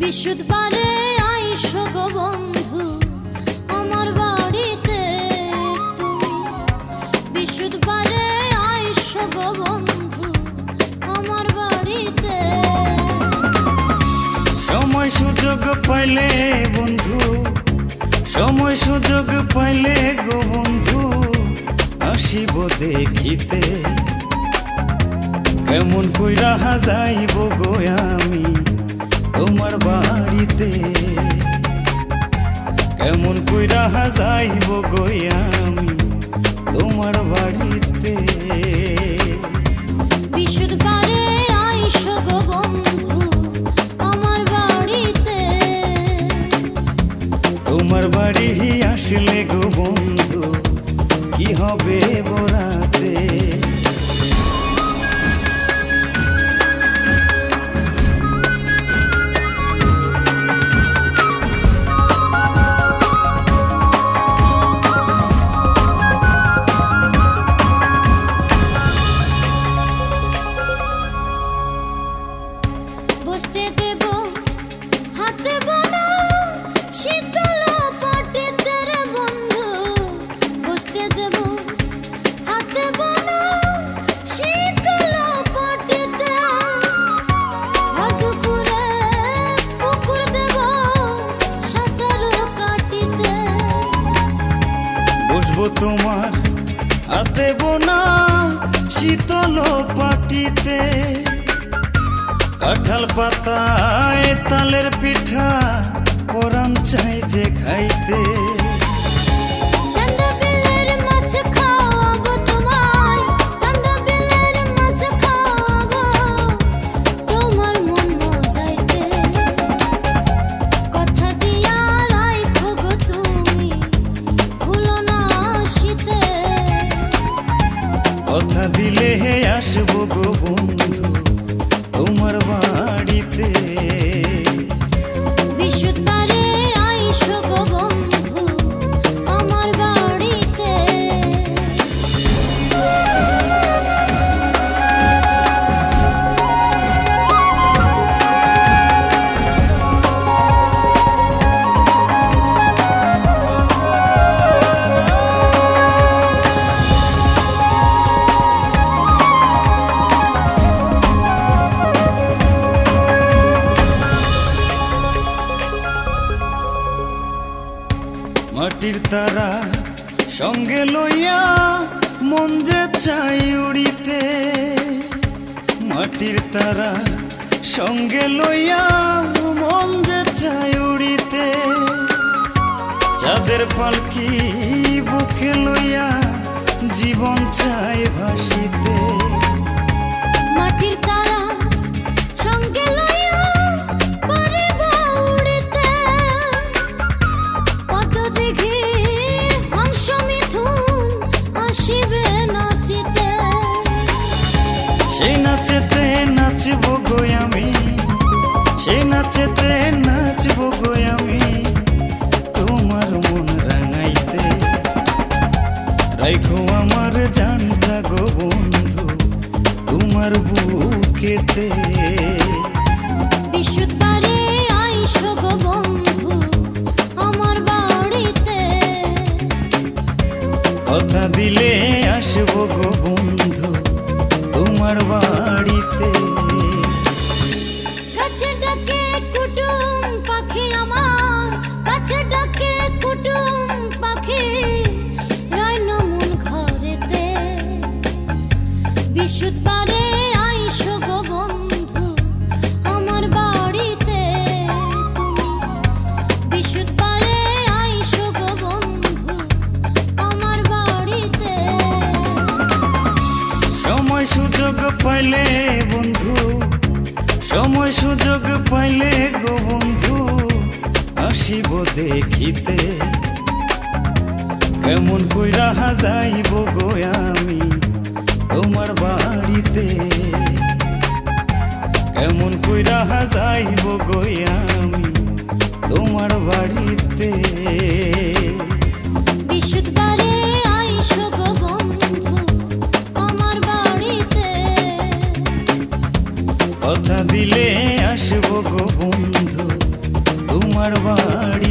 বিশুদ্ধবারে আইসো গো বন্ধু আমার বাড়িতে তুমি বিশুদ্ধবারে আইসো গো বন্ধু আমার বাড়িতে সময় সুযোগ পাইলে বন্ধু সময় সুযোগ পাইলে গো বন্ধু আসিব দেখিতে কেমন কইরা যাইব গো আমি তোমার বাড়িতে কেমন কইরা যাইব গো আমি তোমার বাড়িতে বিশুদ্ধবারে আইসো গো বন্ধু আমার বাড়িতে তোমার বাড়ি আসলে গো বন্ধু কি হবে বরাতে বসতে দেব হাতে বোনা শীতল পাটিতে রে বন্ধু বসতে দেব হাতে বোনা শীতল পাটিতে হাডুপুরে পুকুর দেব সাঁতার কাটিতে বসবো তোমার হাতে বোনা শীতল পাটিতে কাঁঠাল পাতায় তালের পিঠা পরাণ চাই যে খাইতে চান্দা বিলের মাছ খাওয়াবো তোমায় চান্দা বিলের মাছ খাওয়াবো তোমার মন মজাইতে কথা দিয়া রাইখো গো তুমি ভুলো না আসিতে কথা দিলে আসবো গো বন্ধু তোমার বাড়িতে বিশুদ্ধবারে আইসো গো বন্ধু আমার বাড়িতে মাটির তারা সঙ্গে লইয়া মন যে চাই উড়িতে মাটির তারা সঙ্গে লইয়া মন যে চাই উড়িতে চাঁদের পালকি বুকে লইয়া জীবন চাই ভাসিতে মাটির তারা সঙ্গে লইয়া পারিব উড়িতে কত দেখি হংস মিথুন আসিবে নাচিতে সেই নাচেতে নাচব গো আমি সেই নাচেতে নাচব গো আমি তোমার মন রাঙাইতে রাইখো আমার জানটা গো বন্ধু তোমার বুকেতে বিশুদ্ধবারে আইসো গো বন্ধু আমার বাড়িতে কথা দিলে আসবো গো বন্ধু তোমার বাড়িতে কাছে ডাকে কুটুম পাখি আমার কাছে ডাকে কুটুম পাখি রাইন মন ঘরেতে বিশুদ্ধবারে আইসো গো বন্ধু আমার বাড়িতে তুমি বিশুদ্ধবারে আইসো গো বন্ধু আমার বাড়িতে সময় সুযোগ পাইলে বন্ধু সময় সুযোগ পাইলে গো বন্ধু আসিব দেখিতে কেমন কইরা যাইব গো আমি তোমার বাড়িতে কেমন কইরা যাইব গো আমি তোমার বাড়িতে বিশুদ্ধবারে আইসো গো বন্ধু আমার বাড়িতে কথা দিলে আসবো গো বন্ধু তোমার বাড়ি।